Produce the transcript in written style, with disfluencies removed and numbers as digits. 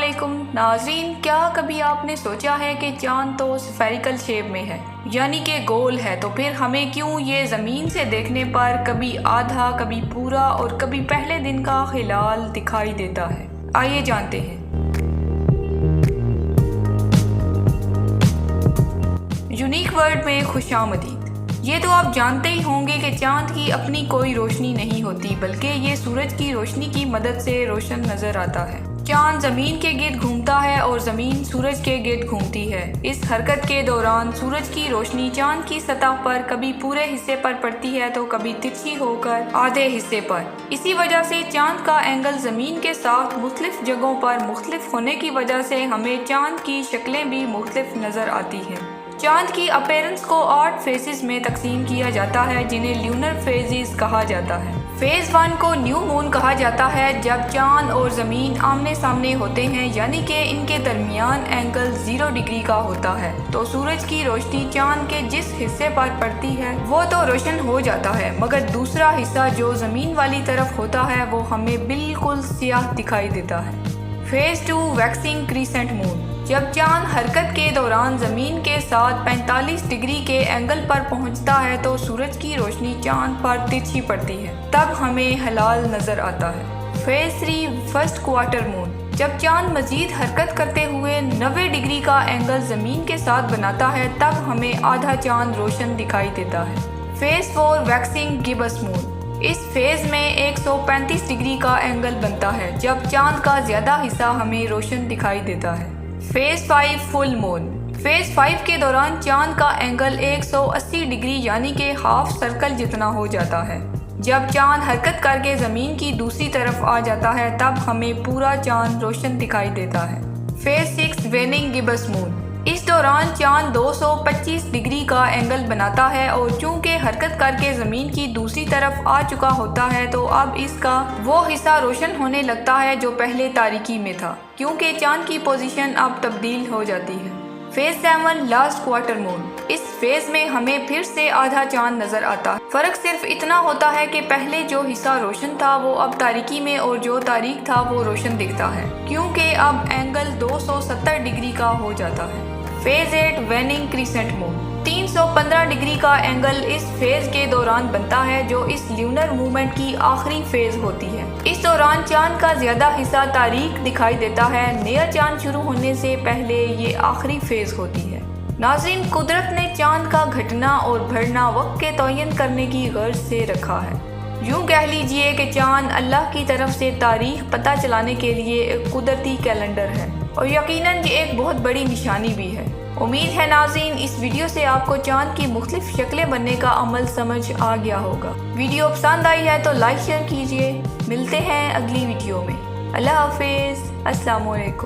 अस्सलामुअलैकुम नाज़रीन, क्या कभी आपने सोचा है कि चाँद तो स्फेरिकल शेप में है, यानी कि गोल है, तो फिर हमें क्यों ये ज़मीन से देखने पर कभी आधा, कभी पूरा और कभी पहले दिन का हिलाल दिखाई देता है। आइए जानते हैं। यूनिक वर्ल्ड में खुशामदीद। ये तो आप जानते ही होंगे कि चाँद की अपनी कोई रोशनी नहीं होती, बल्कि ये सूरज की रोशनी की मदद से रोशन नजर आता है। चाँद ज़मीन के गिर्द घूमता है और ज़मीन सूरज के गिर्द घूमती है। इस हरकत के दौरान सूरज की रोशनी चाँद की सतह पर कभी पूरे हिस्से पर पड़ती है तो कभी तिरछी होकर आधे हिस्से पर। इसी वजह से चाँद का एंगल ज़मीन के साथ मुख्तलिफ जगहों पर मुख्तलिफ होने की वजह से हमें चाँद की शक्लें भी मुख्तलिफ नज़र आती हैं। चाँद की अपीयरेंस को 8 फेजेस में तकसीम किया जाता है, जिन्हें ल्यूनर फेजेस कहा जाता है। फेज 1 को न्यू मून कहा जाता है, जब चाँद और ज़मीन आमने सामने होते हैं, यानी कि इनके दरमियान एंगल 0 डिग्री का होता है। तो सूरज की रोशनी चाँद के जिस हिस्से पर पड़ती है वो तो रोशन हो जाता है, मगर दूसरा हिस्सा जो ज़मीन वाली तरफ होता है वो हमें बिल्कुल स्याह दिखाई देता है। Phase 2 waxing crescent moon. जब चाँद हरकत के दौरान ज़मीन के साथ 45 डिग्री के एंगल पर पहुंचता है तो सूरज की रोशनी चाँद पर तिरछी पड़ती है, तब हमें हिलाल नज़र आता है। Phase 3 first quarter moon. जब चाँद मजीद हरकत करते हुए 90 डिग्री का एंगल ज़मीन के साथ बनाता है, तब हमें आधा चाँद रोशन दिखाई देता है। Phase 4 waxing gibbous moon. इस फेज में 135 डिग्री का एंगल बनता है, जब चाँद का ज़्यादा हिस्सा हमें रोशन दिखाई देता है। Phase 5 full moon. फेज 5 के दौरान चाँद का एंगल 180 डिग्री यानी कि हाफ सर्कल जितना हो जाता है। जब चाँद हरकत करके ज़मीन की दूसरी तरफ आ जाता है, तब हमें पूरा चाँद रोशन दिखाई देता है। Phase 6 वेनिंग Gibbs moon. इस दौरान चाँद 225 डिग्री का एंगल बनाता है और चूंकि हरकत करके ज़मीन की दूसरी तरफ आ चुका होता है, तो अब इसका वो हिस्सा रोशन होने लगता है जो पहले तारीकी में था, क्योंकि चाँद की पोजीशन अब तब्दील हो जाती है। Phase 7 last quarter moon. इस फेज में हमें फिर से आधा चाँद नजर आता है। फर्क सिर्फ इतना होता है कि पहले जो हिस्सा रोशन था वो अब तारीकी में और जो तारीक था वो रोशन दिखता है, क्योंकि अब एंगल 270 डिग्री का हो जाता है। Phase 8 वेनिंग crescent moon. 315 डिग्री का एंगल इस फेज के दौरान बनता है, जो इस ल्यूनर मूवमेंट की आखिरी फेज होती है। इस दौरान चाँद का ज्यादा हिस्सा तारीक दिखाई देता है। नया चाँद शुरू होने से पहले ये आखिरी फेज होती है। नाज़रीन, कुदरत ने चाँद का घटना और बढ़ना वक्त के तयन करने की गर्ज से रखा है। यूँ कह लीजिए कि चाँद अल्लाह की तरफ से तारीख पता चलाने के लिए एक कुदरती कैलेंडर है और यकीनन ये एक बहुत बड़ी निशानी भी है। उम्मीद है नाज़रीन, इस वीडियो से आपको चाँद की मुख्तलिफ शक्लें बनने का अमल समझ आ गया होगा। वीडियो पसंद आई है तो लाइक शेयर कीजिए। मिलते हैं अगली वीडियो में। अल्लाह हाफिज़। अस्सलाम वालेकुम।